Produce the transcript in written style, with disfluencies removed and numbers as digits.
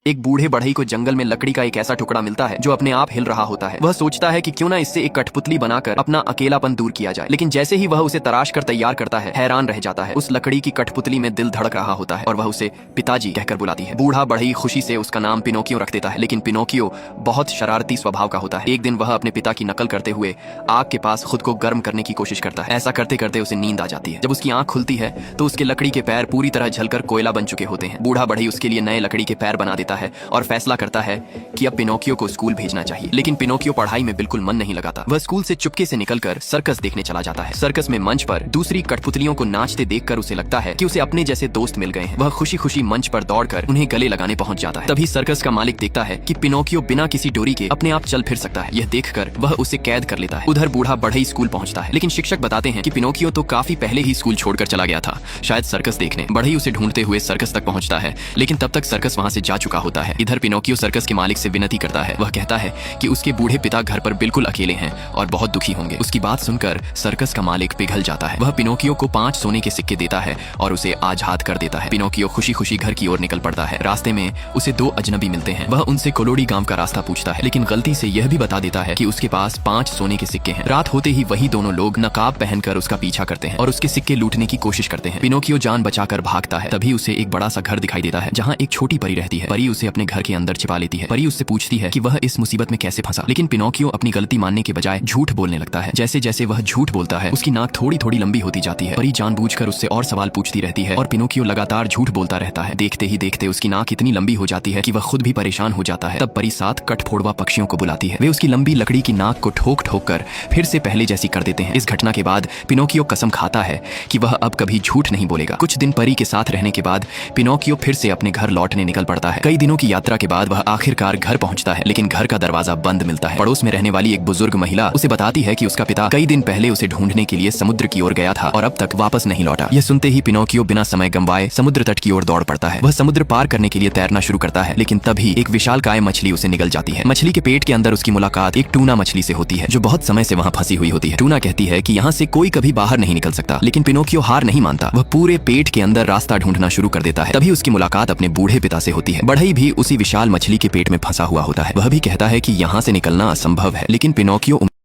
एक बूढ़े बढ़ई को जंगल में लकड़ी का एक ऐसा टुकड़ा मिलता है जो अपने आप हिल रहा होता है। वह सोचता है कि क्यों ना इससे एक कठपुतली बनाकर अपना अकेलापन दूर किया जाए, लेकिन जैसे ही वह उसे तराश कर तैयार करता है, हैरान रह जाता है। उस लकड़ी की कठपुतली में दिल धड़क रहा होता है और वह उसे पिताजी कहकर बुलाती है। बूढ़ा बढ़ई खुशी से उसका नाम पिनोकियो रख देता है, लेकिन पिनोकियो बहुत शरारती स्वभाव का होता है। एक दिन वह अपने पिता की नकल करते हुए आग के पास खुद को गर्म करने की कोशिश करता है। ऐसा करते करते उसे नींद आ जाती है। जब उसकी आंख खुलती है तो उसके लकड़ी के पैर पूरी तरह जलकर कोयला बन चुके होते हैं। बूढ़ा बढ़ई उसके लिए नए लकड़ी के पैर बना देता है और फैसला करता है कि अब पिनोकियो को स्कूल भेजना चाहिए। लेकिन पिनोकियो पढ़ाई में बिल्कुल मन नहीं लगाता। वह स्कूल से चुपके से निकलकर सर्कस देखने चला जाता है। सर्कस में मंच पर दूसरी कठपुतलियों को नाचते देखकर उसे लगता है कि उसे अपने जैसे दोस्त मिल गए हैं। वह खुशी खुशी मंच पर दौड़कर उन्हें गले लगाने पहुंच जाता है। तभी सर्कस का मालिक देखता है कि पिनोकियो बिना किसी डोरी के अपने आप चल फिर सकता है। यह देखकर वह उसे कैद कर लेता है। उधर बूढ़ा बढ़ई स्कूल पहुंचता है, लेकिन शिक्षक बताते हैं कि पिनोकियो तो काफी पहले ही स्कूल छोड़कर चला गया था, शायद सर्कस देखने। बढ़ई उसे ढूंढते हुए सर्कस तक पहुंचता है, लेकिन तब तक सर्कस वहां से जा चुका होता है। इधर पिनोकियो सर्कस के मालिक से विनती करता है। वह कहता है कि उसके बूढ़े पिता घर पर बिल्कुल अकेले हैं और बहुत दुखी होंगे। उसकी बात सुनकर सर्कस का मालिक पिघल जाता है। वह पिनोकियो को 5 सोने के सिक्के देता है और उसे आजाद कर देता है। पिनोकियो खुशी खुशी घर की ओर निकल पड़ता है। रास्ते में उसे 2 अजनबी मिलते हैं। वह उनसे कोलोड़ी गांव का रास्ता पूछता है, लेकिन गलती से यह भी बता देता है कि उसके पास 5 सोने के सिक्के हैं। रात होते ही वही दोनों लोग नकाब पहनकर उसका पीछा करते हैं और उसके सिक्के लूटने की कोशिश करते हैं। पिनोकियो जान बचाकर भागता है। तभी उसे एक बड़ा सा घर दिखाई देता है जहाँ एक छोटी परी रहती है। परी उसे अपने घर के अंदर छिपा लेती है। परी उससे पूछती है कि वह इस मुसीबत में कैसे फंसा, लेकिन पिनोकियो अपनी गलती मानने के बजाय झूठ बोलने लगता है। जैसे जैसे वह झूठ बोलता है उसकी नाक थोड़ी थोड़ी लंबी होती जाती है। परी जानबूझकर उससे और सवाल पूछती रहती है और पिनोकियो लगातार झूठ बोलता रहता है। देखते ही देखते उसकी नाक इतनी लंबी हो जाती है कि वह खुद भी परेशान हो जाता है। तब परी 7 कठफोड़वा पक्षियों को बुलाती है। वे उसकी लंबी लकड़ी की नाक को ठोक ठोक कर फिर से पहले जैसी कर देते हैं। इस घटना के बाद पिनोकियो कसम खाता है कि वह अब कभी झूठ नहीं बोलेगा। कुछ दिन परी के साथ रहने के बाद पिनोकियो फिर से अपने घर लौटने निकल पड़ता है। कई दिनों की यात्रा के बाद वह आखिरकार घर पहुंचता है, लेकिन घर का दरवाजा बंद मिलता है। पड़ोस में रहने वाली एक बुजुर्ग महिला उसे बताती है कि उसका पिता कई दिन पहले उसे ढूंढने के लिए समुद्र की ओर गया था और अब तक वापस नहीं लौटा। यह सुनते ही पिनोकियो बिना समय गंवाए समुद्र तट की ओर दौड़ पड़ता है। वह समुद्र पार करने के लिए तैरना शुरू करता है, लेकिन तभी एक विशालकाय मछली उसे निगल जाती है। मछली के पेट के अंदर उसकी मुलाकात एक टूना मछली से होती है जो बहुत समय से वहां फंसी हुई होती है। टूना कहती है कि यहाँ से कोई कभी बाहर नहीं निकल सकता, लेकिन पिनोकियो हार नहीं मानता। वह पूरे पेट के अंदर रास्ता ढूंढना शुरू कर देता है। तभी उसकी मुलाकात अपने बूढ़े पिता से होती है। बढ़ई भी उसी विशाल मछली के पेट में फंसा हुआ होता है। वह भी कहता है कि यहाँ से निकलना असंभव है, लेकिन पिनोकियो